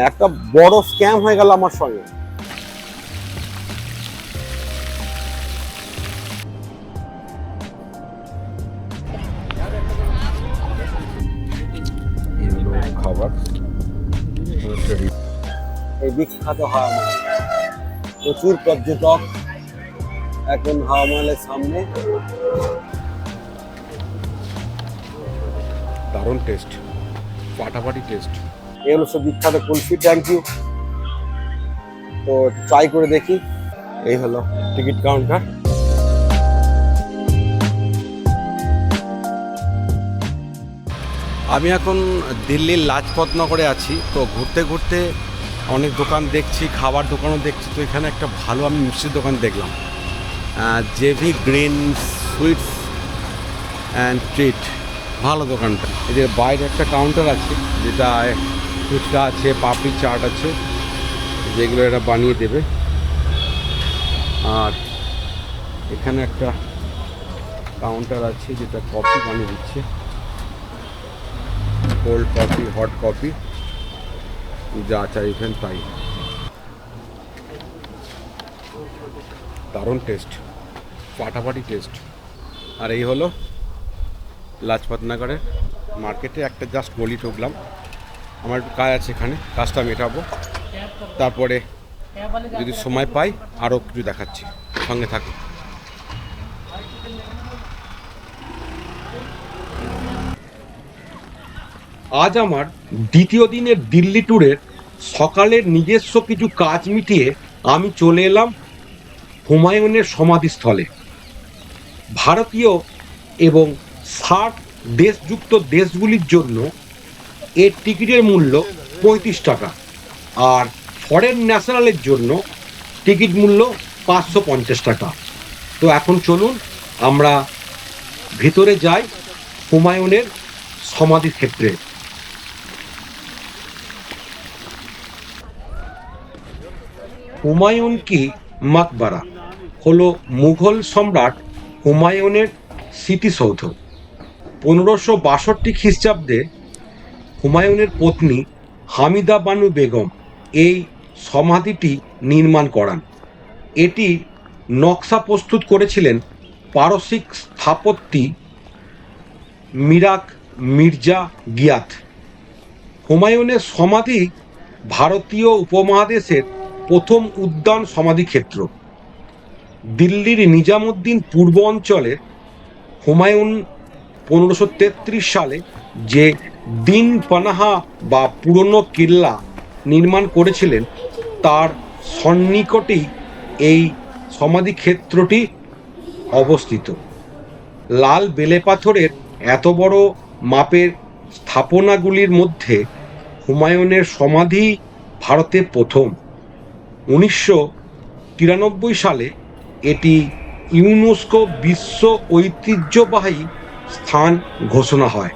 একটা বড় স্ক্যাম হয়ে গেল আমার সঙ্গে। খাবার এই বিখ্যাত হাওয়া মহল, প্রচুর পর্যটক এখন হাওয়া মহলের সামনে। দারুণ টেস্ট, ফাটাফাটি টেস্ট। এই হলো সব বিখ্যাত কুলফি। Thank you. তো ট্রাই করে দেখি। এই হলো টিকিট কাউন্টার। আমি এখন দিল্লির লাজপত নগরে আছি। তো ঘুরতে ঘুরতে অনেক দোকান দেখছি, খাবার দোকানও দেখছি। তো এখানে একটা ভালো আমি মিষ্টির দোকান দেখলাম, JV green sweets and treat. ভালো দোকানটা। এদের বাইরে একটা কাউন্টার আছে যেটা ফুচকা আছে, পাপড়ি চাট আছে, যেগুলো এরা বানিয়ে দেবে। আর এখানে একটা কাউন্টার আছে যেটা কফি বানিয়ে দিচ্ছে, কোল্ড কফি, হট কফি, যা চাইবেন তাই। দারুণ টেস্ট, ফাটাফাটি টেস্ট। আর এই হলো লাজপত নগরের মার্কেটে একটা জাস্ট গলি ঢুকলাম। আমার একটু কাজ আছে এখানে, কাজটা মেটাবো, তারপরে যদি সময় পাই আরও কিছু দেখাচ্ছি, সঙ্গে থাকো। আজ আমার দ্বিতীয় দিনের দিল্লি ট্যুরের সকালের নিজস্ব কিছু কাজ মিটিয়ে আমি চলে এলাম হুমায়ুনের সমাধিস্থলে। ভারতীয় এবং সার্ক দেশযুক্ত দেশগুলির জন্য এর টিকিটের মূল্য 35 টাকা, আর ফরেন ন্যাশনালের জন্য টিকিট মূল্য 550 টাকা। তো এখন চলুন আমরা ভিতরে যাই হুমায়ুনের সমাধি ক্ষেত্রে। হুমায়ুন কি মাকবারা হলো মুঘল সম্রাট হুমায়ুনের স্মৃতিসৌধ। 1562 খ্রিস্টাব্দে হুমায়ুনের পত্নী হামিদা বানু বেগম এই সমাধিটি নির্মাণ করান। এটি নকশা প্রস্তুত করেছিলেন পারসিক স্থাপত্যি মিরাক মির্জা গিয়াথ। হুমায়ুনের সমাধি ভারতীয় উপমহাদেশের প্রথম উদ্যান সমাধিক্ষেত্র। দিল্লির নিজামুদ্দিন পূর্ব অঞ্চলে হুমায়ুন 1533 সালে যে দিন পানাহা বা পুরনো কিল্লা নির্মাণ করেছিলেন তার সন্নিকটেই এই সমাধিক্ষেত্রটি অবস্থিত। লাল বেলে পাথরের এত বড় মাপের স্থাপনাগুলির মধ্যে হুমায়ুনের সমাধি ভারতে প্রথম। 1993 সালে এটি ইউনেস্কো বিশ্ব ঐতিহ্যবাহী স্থান ঘোষণা হয়।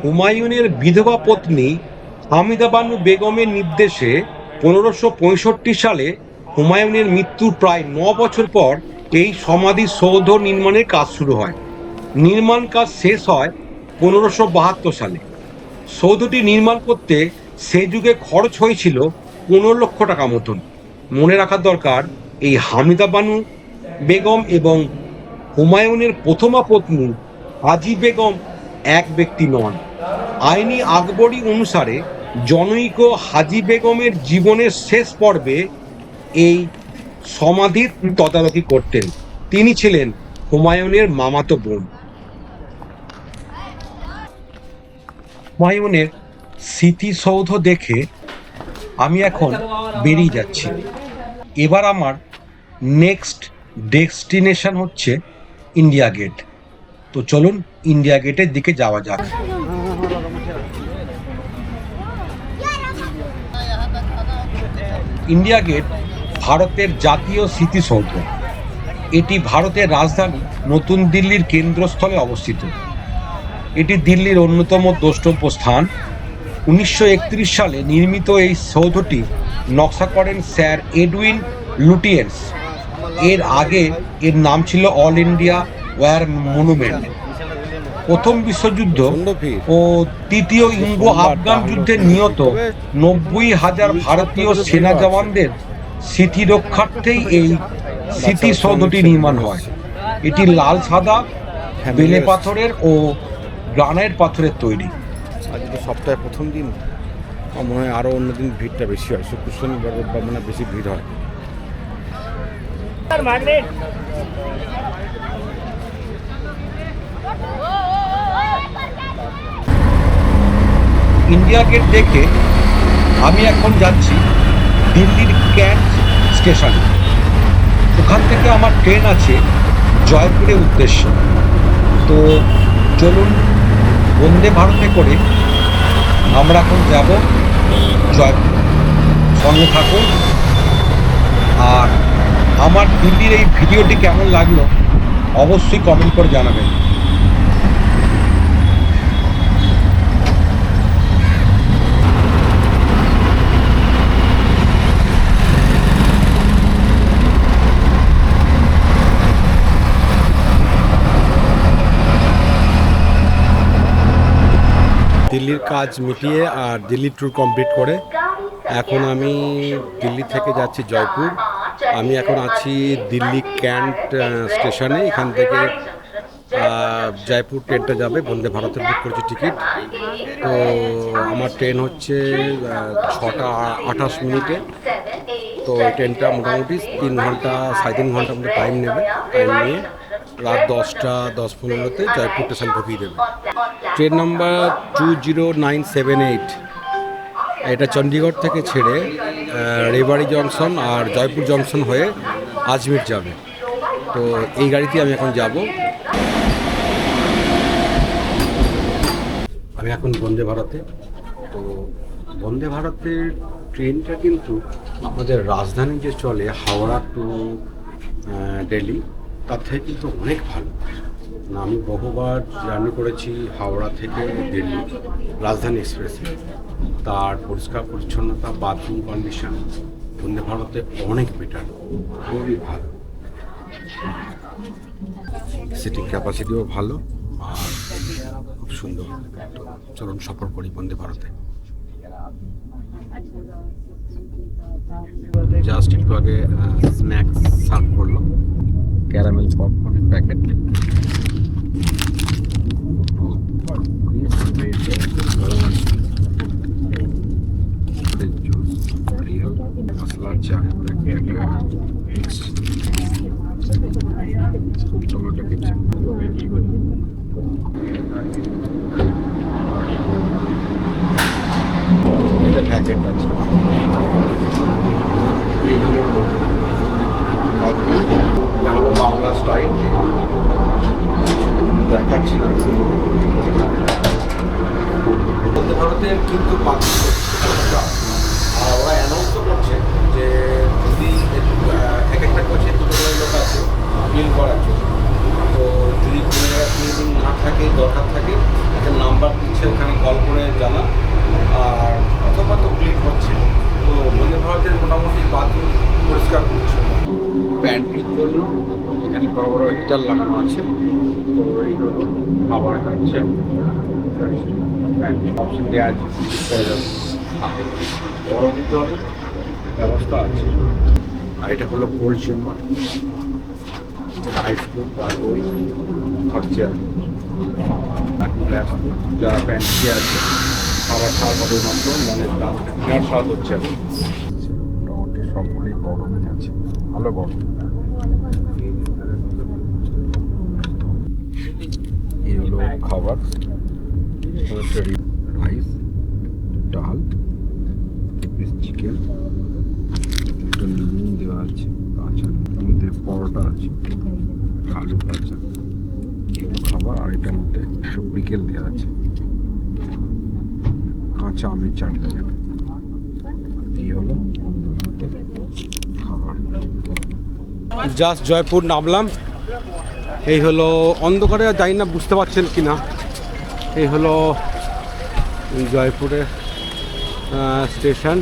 হুমায়ুনের বিধবা পত্নী হামিদা বানু বেগমের নির্দেশে 1565 সালে হুমায়ুনের মৃত্যুর প্রায় 9 বছর পর এই সমাধি সৌধ নির্মাণের কাজ শুরু হয়। নির্মাণ কাজ শেষ হয় 1572 সালে। সৌধটি নির্মাণ করতে সে যুগে খরচ হয়েছিল 15 লক্ষ টাকা মতন। মনে রাখা দরকার, এই হামিদা বানু বেগম এবং হুমায়ুনের প্রথমা পত্নী হাজি বেগম এক ব্যক্তি নন। আইনি আকবরী অনুসারে জনৈক হাজি বেগমের জীবনের শেষ পর্বে এই সমাধির তদারকি করতেন। তিনি ছিলেন হুমায়ুনের মামাতো বোন। হুমায়ুনের স্মৃতিসৌধ দেখে আমি এখন বেরিয়ে যাচ্ছি। এবার আমার নেক্সট ডেস্টিনেশন হচ্ছে ইন্ডিয়া গেট। তো চলুন ইন্ডিয়া গেটের দিকে যাওয়া যাক। ইন্ডিয়া গেট ভারতের জাতীয় স্মৃতিসৌধ। এটি ভারতের রাজধানী নতুন দিল্লির কেন্দ্রস্থলে অবস্থিত। এটি দিল্লির অন্যতম দ্রষ্টব্য স্থান। 1931 সালে নির্মিত এই সৌধটি নকশা করেন স্যার এডউইন লুটিয়েন্স। এর আগে এর নাম ছিল অল ইন্ডিয়া ওয়্যার মনুমেন্ট। প্রথম বিশ্বযুদ্ধ ও তৃতীয় ইঙ্গো আফগান যুদ্ধে নিহত 90,000 ভারতীয় সেনা জওয়ানদের স্মৃতি রক্ষার্থেই এই স্মৃতিসৌধটি নির্মাণ হয়। এটি লাল সাদা বেলে পাথরের ও গ্রানাইট পাথরের তৈরি। আজ তো সপ্তাহের প্রথম দিন, আমার মনে হয় আরও অন্যদিন ভিড়টা বেশি হয়, শুক্র শনিবার রোববার মানে বেশি ভিড় হয়। ইন্ডিয়া গেট দেখে আমি এখন যাচ্ছি দিল্লির ক্যান্ট স্টেশনে। ওখান থেকে আমার ট্রেন আছে জয়পুরের উদ্দেশ্যে। তো চলুন বন্দে ভারতে করে আমরা এখন যাব জয়পুর। সঙ্গে থাকুন। আর আমার দিল্লির এই ভিডিওটি কেমন লাগলো অবশ্যই কমেন্ট করে জানাবেন। দিল্লির কাজ মিটিয়ে আর দিল্লি ট্যুর কমপ্লিট করে এখন আমি দিল্লি থেকে যাচ্ছি জয়পুর। আমি এখন আছি দিল্লি ক্যান্ট স্টেশনে। এখান থেকে জয়পুর ট্রেনটা যাবে, বন্দে ভারতের বুক করেছি টিকিট। তো আমার ট্রেন হচ্ছে 6:28 তো ট্রেনটা মোটামুটি 3 ঘন্টা 3.5 ঘন্টার মতো টাইম নেবে। টাইম নিয়ে রাত 10:10-15 জয়পুর স্টেশন ঢুকিয়ে দেবে। Train number 20978। এটা চণ্ডীগড় থেকে ছেড়ে রেওয়াড়ি জংশন আর জয়পুর জংশন হয়ে আজমির যাবে। তো এই গাড়িতে আমি এখন যাব। আমি এখন বন্দে ভারতে। তো বন্দে ভারতের ট্রেনটা কিন্তু আমাদের রাজধানী যে চলে হাওড়া টু দিল্লি, তার থেকে কিন্তু অনেক ভালো। আমি বহুবার জার্নি করেছি হাওড়া থেকে দিল্লি রাজধানী এক্সপ্রেসে। তার পরিষ্কার পরিচ্ছন্নতা, বাথরুম কন্ডিশন বন্দে ভারতে অনেক বেটার, খুবই ভালো। সিটিং ক্যাপাসিটিও ভালো আর খুব সুন্দর। তো চলুন সফর করি বন্দে ভারতে। জাস্ট একটু আগে স্ন্যাক্স সার্ভ করলো, ক্যারামেল পপকর্ন প্যাকেট। মশলা চা টমেটো কেচাপ। এটা প্যাকেট আছে। বাংলা স্টাইল দেখাচ্ছি না। বন্দে ভারতের কিন্তু আর ওরা অ্যানাউন্সও করছে যে যদি এক একটা কোচে 2 করে লোক আছে বিল করার জন্য। তো যদি কোনো জায়গায় ক্লিনিং না থাকে, দরকার থাকে, একটা নাম্বার দিচ্ছে, ওখানে কল করে জানা। আর অথবা তো ক্লিক হচ্ছে। তো বন্দে ভারতের মোটামুটি বাথরুম পরিষ্কার করছে। প্যান্ট্রির জন্য এখানে বড় বড় হিটার লাগানো আছে। তো এইগুলো খাবার খাচ্ছে, অপশন দেওয়া আছে, গরম জলের ব্যবস্থা আছে। আর এটা হলো কোল্ড চেম্বার, আইসক্রিম আর ওই খরচা যারা প্যান্ট্রি আছে খাবার খাওয়া হবে মাত্র মনে নেওয়ার স্বাদ হচ্ছে। মোটামুটি সবগুলোই গরমে আছে, ভালো গরম। এই হলো খাবার, রাইস, ডাল, পিস চিকেন, নুন দেওয়া আছে, কাঁচা মধ্যে পরোটা আছে, আলু ভাজা, খাবার। আর এটার মধ্যে একটু বিকেল দেওয়া আছে, কাঁচা আমের চাটনি। এই হলো খাবার। জাস্ট জয়পুর নামলাম। এই হলো অন্ধকারে, জানি না বুঝতে পারছেন কি না, এই হলো জয়পুরের স্টেশন।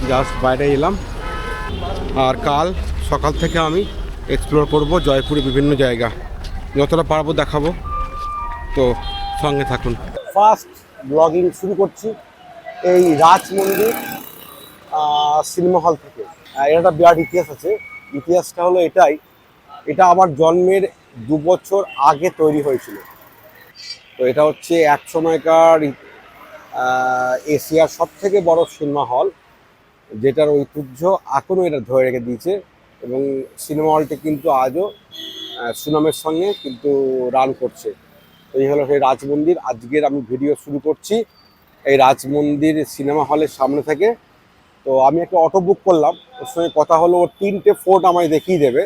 জাস্ট বাইরে এলাম। আর কাল সকাল থেকে আমি এক্সপ্লোর করব জয়পুরে বিভিন্ন জায়গা, যতটা পারবো দেখাবো, তো সঙ্গে থাকুন। ফার্স্ট ব্লগিং শুরু করছি এই রাজ মন্দির সিনেমা হল থেকে। এর একটা বিরাট ইতিহাস আছে। ইতিহাসটা হলো এটাই, এটা আমার জন্মের 2 বছর আগে তৈরি হয়েছিল। তো এটা হচ্ছে এক সময়কার এশিয়ার সব থেকে বড় সিনেমা হল, যেটার ঐতিহ্য এখনও এটা ধরে রেখে দিয়েছে। এবং সিনেমা হলটি কিন্তু আজও সুনামের সঙ্গে কিন্তু রান করছে। তো এই হলো সেই রাজ মন্দির। আজকের আমি ভিডিও শুরু করছি এই রাজ মন্দির সিনেমা হলের সামনে থেকে। তো আমি একটা অটো বুক করলাম, ওর সঙ্গে কথা হলো, ওর 3টে ফোর্ট আমায় দেখিয়ে দেবে।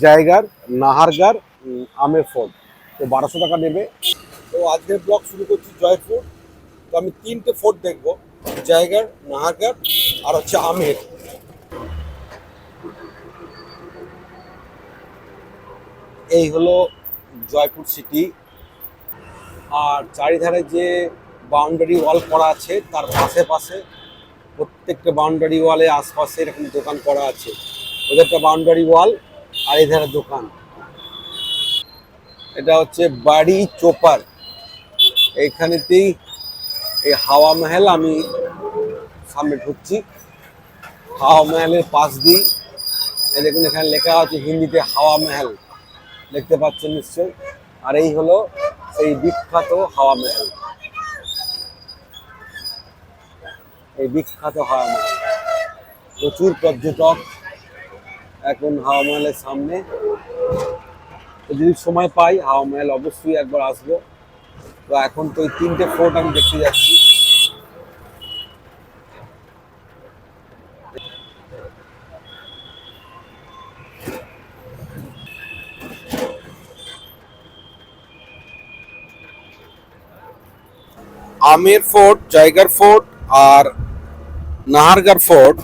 জায়গার নাহারগার, আমের ফোর্ট। তো 1200 টাকা নেবে। তো আজকের ব্লগ শুরু করছি জয়পুর। তো আমি 3টে ফোর্ট দেখবো, জায়গার, নাহারগার আর হচ্ছে আমের। এই হলো জয়পুর সিটি। আর চারিধারে যে বাউন্ডারি ওয়াল করা আছে তার পাশে পাশে প্রত্যেকটা বাউন্ডারি ওয়ালে আশপাশে এরকম দোকান করা আছে। ওদেরটা বাউন্ডারি ওয়াল আর এধারে দোকান। এটা হচ্ছে বাড়ি চোপার। এইখানেতেই এই হাওয়া মহল। আমি সামনে ঢুকছি, হাওয়া মহলের পাশ দিয়ে এই দেখুন এখানে লেখা আছে হিন্দিতে হাওয়া মহল, দেখতে পাচ্ছেন নিশ্চয়ই। আর এই হলো সেই বিখ্যাত হাওয়া মহল, এই বিখ্যাত হাওয়া মহল। প্রচুর পর্যটক এখন হাওয়া মহলের সামনে। তো যদি সময় পাই হাওয়া মহল অবশ্যই একবার আসবো। তো এখন তো এই 3টে ফোর্ট আমি দেখতে যাচ্ছি। আমের ফোর্ট, জায়গার ফোর্ট আর নাহারগার ফোর্ট,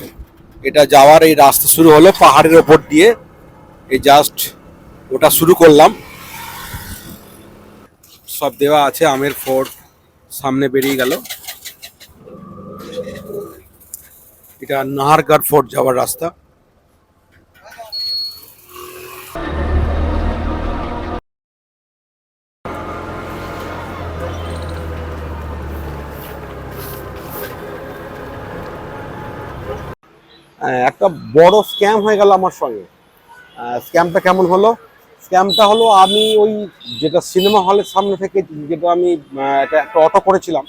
এটা যাওয়ার এই রাস্তা শুরু হলো পাহাড়ের ওপর দিয়ে। এই জাস্ট ওটা শুরু করলাম, সব দেওয়া আছে। আমের ফোর্ট সামনে বেরিয়ে গেল। এটা নাহারগার ফোর্ট যাওয়ার রাস্তা। একটা বড় স্ক্যাম হয়ে গেল আমার সঙ্গে। স্ক্যামটা কেমন হলো? স্ক্যামটা হলো, আমি ওই যেটা সিনেমা হলের সামনে থেকে যেটা আমি একটা অটো করেছিলাম,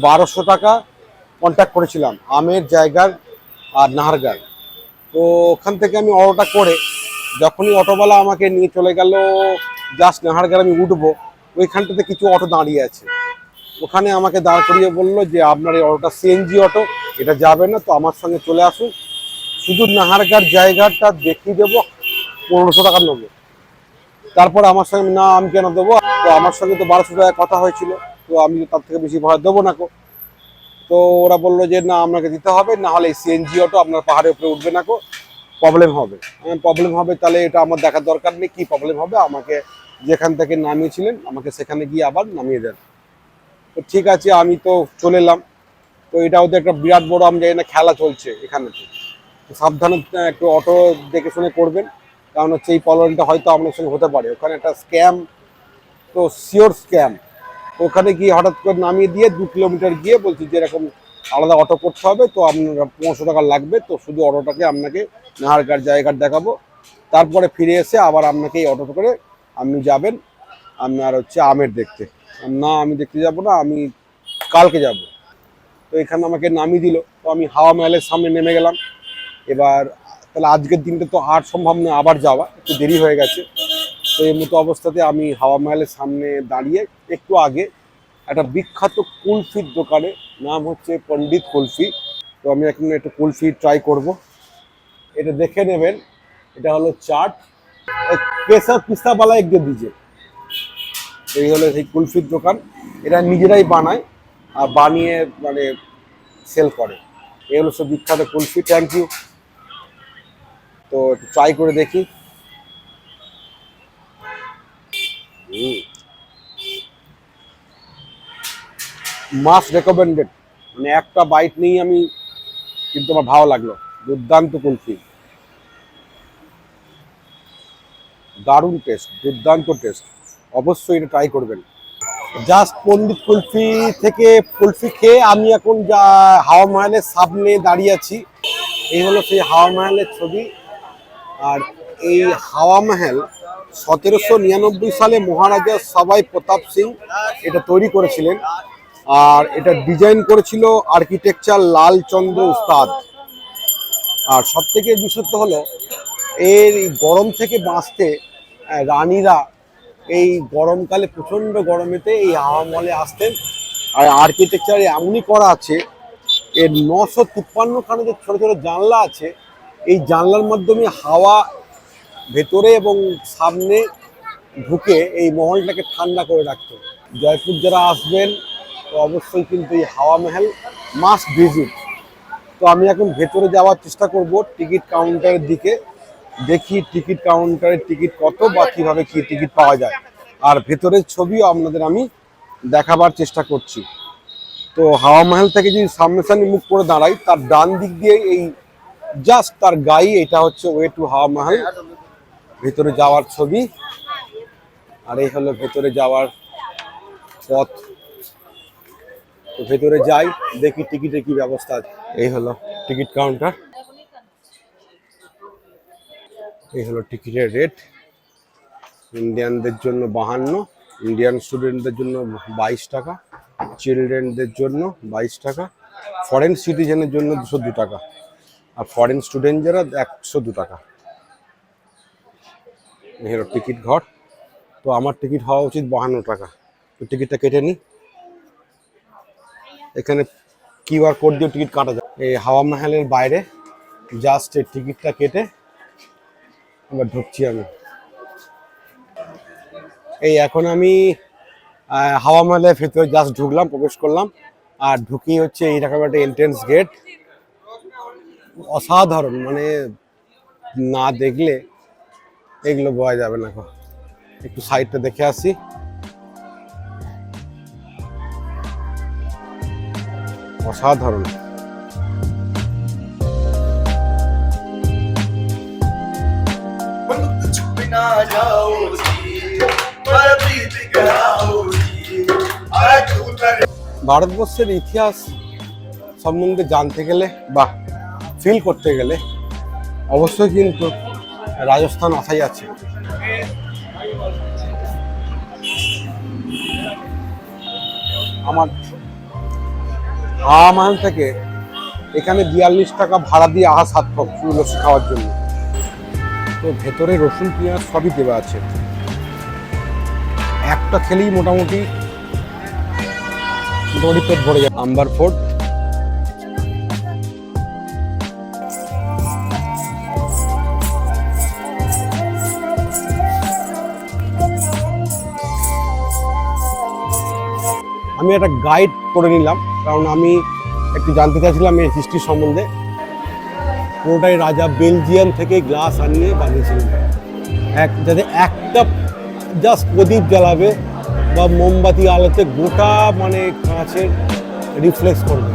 1200 টাকা কন্ট্যাক্ট করেছিলাম আমের, জায়গার আর নাহারগার। তো ওখান থেকে আমি অটোটা করে যখনই অটোওয়ালা আমাকে নিয়ে চলে গেল জাস্ট নাহারগার আমি উঠবো, ওইখানটাতে কিছু অটো দাঁড়িয়ে আছে। ওখানে আমাকে দাঁড় করিয়ে বললো যে আপনার এই অটোটা সিএনজি অটো, এটা যাবে না, তো আমার সঙ্গে চলে আসুন, শুধু নাহারগার জায়গাটা দেখিয়ে দেবো, 1500 টাকা নেবো। তারপর আমার সঙ্গে, না আমি কেন দেবো, তো আমার সঙ্গে তো 1200 টাকা কথা হয়েছিল, তো আমি তার থেকে বেশি ভাড়া দেবো না। তো ওরা বললো যে না আপনাকে দিতে হবে, না হলে সিএনজি অটো আপনার পাহাড়ের উপরে উঠবে না, প্রবলেম হবে। প্রবলেম হবে তাহলে এটা আমার দেখার দরকার নেই, কি প্রবলেম হবে, আমাকে যেখান থেকে নামিয়েছিলেন আমাকে সেখানে গিয়ে আবার নামিয়ে দেন। তো ঠিক আছে, আমি তো চলে এলাম। তো এটা ওদের একটা বিরাট বড়, আমি জানি না, খেলা চলছে এখানে। তো সাবধানে একটু অটো দেখে শুনে করবেন, কারণ হচ্ছে এই প্রবলেমটা হয়তো আপনার সঙ্গে হতে পারে। ওখানে একটা স্ক্যাম, তো শিওর স্ক্যাম। ওখানে গিয়ে হঠাৎ করে নামিয়ে দিয়ে 2 কিলোমিটার গিয়ে বলছি যে এরকম আলাদা অটো করতে হবে, তো আপনার 1500 টাকা লাগবে। তো শুধু অটোটাকে আপনাকে নাহারগার জায়গার দেখাবো, তারপরে ফিরে এসে আবার আপনাকে এই অটোটা করে আপনি যাবেন আপনার হচ্ছে আমের দেখতে। না আমি দেখতে যাব না, আমি কালকে যাব। তো এখানে আমাকে নামিয়ে দিল। তো আমি হাওয়া মহলের সামনে নেমে গেলাম। এবার তাহলে আজকের দিনটা তো আর সম্ভব না আবার যাওয়া, একটু দেরি হয়ে গেছে। তো এই মতো অবস্থাতে আমি হাওয়া মহলের সামনে দাঁড়িয়ে একটু আগে একটা বিখ্যাত কুলফির দোকানে, নাম হচ্ছে পণ্ডিত কুলফি। তো আমি এখন একটু কুলফি ট্রাই করব। এটা দেখে নেবেন, এটা হলো চাট, কেসার পিস্তাওয়ালা এক দিয়ে দিয়েছে। এই হলো সেই কুলফির দোকান। এরা নিজেরাই বানায় আর বানিয়ে মানে সেল করে। এই হলো সব বিখ্যাত কুলফি। Thank you. তো একটু ট্রাই করে দেখি। মাস্ট রেকমেন্ডেড, মানে একটা বাইট নিয়ে আমি কিন্তু আমার ভালো লাগলো, দুর্দান্ত কুলফি, দারুণ টেস্ট, দুর্দান্ত টেস্ট, অবশ্যই এটা ট্রাই করবেন। জাস্ট পণ্ডিত কুলফি থেকে কুলফি খেয়ে আমি এখন যা হাওয়া মহলের সামনে দাঁড়িয়ে আছি। এই হলো সেই হাওয়া মহলের ছবি। আর এই হাওয়া মহল 1799 সালে মহারাজা সবাই প্রতাপ সিং এটা তৈরি করেছিলেন। আর এটা ডিজাইন করেছিল আর্কিটেকচার লালচন্দ্র উস্তাদ। আর সব থেকে বিশেষত্ব হলো এর গরম থেকে বাঁচতে রানীরা এই গরমকালে প্রচণ্ড গরমেতে এই হাওয়া মহলে আসতেন। আর আর্কিটেকচারে এমনই করা আছে, এর 953খানা যে ছোটো ছোটো জানলা আছে, এই জানলার মাধ্যমে হাওয়া ভেতরে এবং সামনে ঢুকে এই মহলটাকে ঠান্ডা করে রাখতো। জয়পুর যারা আসবেন তো অবশ্যই কিন্তু এই হাওয়া মহল মাস্ট ভিজিট। তো আমি এখন ভেতরে যাওয়ার চেষ্টা করব টিকিট কাউন্টারের দিকে, দেখি টিকিট কাউন্টারের টিকিট কত বা কীভাবে কী টিকিট পাওয়া যায়। আর ভেতরের ছবিও আপনাদের আমি দেখাবার চেষ্টা করছি। তো হাওয়া মহল থেকে যদি সামনাসামনি মুখ করে দাঁড়াই, তার ডান দিক দিয়ে এই জাস্ট তার গায়ে, এটা হচ্ছে ওয়ে টু হাওয়া মহল, ভেতরে যাওয়ার ছবি। আর এই হলো ভেতরে যাওয়ার পথ। তো ভেতরে যাই, দেখি টিকিটের কি ব্যবস্থা আছে। এই হলো টিকিট কাউন্টার, এই হলো টিকিটের রেট। ইন্ডিয়ানদের জন্য 52, ইন্ডিয়ান স্টুডেন্টদের জন্য 22 টাকা, চিলড্রেনদের জন্য 22 টাকা, ফরেন সিটিজেনের জন্য 202 টাকা, আর ফরেন স্টুডেন্ট যারা 102 টাকা। এই হলো টিকিট ঘর। তো আমার টিকিট হওয়া উচিত 52 টাকা। তো টিকিটটা কেটে নিই। এখানে কিউআর কোড দিয়ে টিকিট কাটা যায়। এই হাওয়া মহলের বাইরে জাস্ট এই টিকিটটা কেটে এবার ঢুকছি আমি। এই এখন আমি হাওয়া মহলের ভেতরে জাস্ট ঢুকলাম, প্রবেশ করলাম। আর ঢুকি হচ্ছে এইরকম একটা এন্ট্রেন্স গেট, অসাধারণ, মানে না দেখলে এগুলো বোঝা যাবে না। একটু সাইডটা দেখে আসি। অসাধারণ। ভারতবর্ষের ইতিহাস সম্বন্ধে জানতে গেলে বা ফিল করতে গেলে অবশ্যই কিন্তু রাজস্থান আসাই আছে। আমার হাওয়া মহল থেকে এখানে 42 টাকা ভাড়া দিয়ে আসা সার্থক লস্যি খাওয়ার জন্য। তো ভেতরে রসুন পেঁয়াজ সবই দেওয়া আছে, একটা খেলেই মোটামুটি দড়ি পেট ভরে যায়। আম্বার ফোর্ট, আমি একটা গাইড করে নিলাম, কারণ আমি একটু জানতে চাইছিলাম এই হিস্ট্রি সম্বন্ধে। পুরোটাই রাজা বেলজিয়াম থেকে গ্লাস আনিয়ে বানিয়েছিলেন, যাতে একটা জাস্ট প্রদীপ জ্বালাবে বা মোমবাতি আলোতে গোটা মানে কাঁচের রিফ্লেক্স করবে।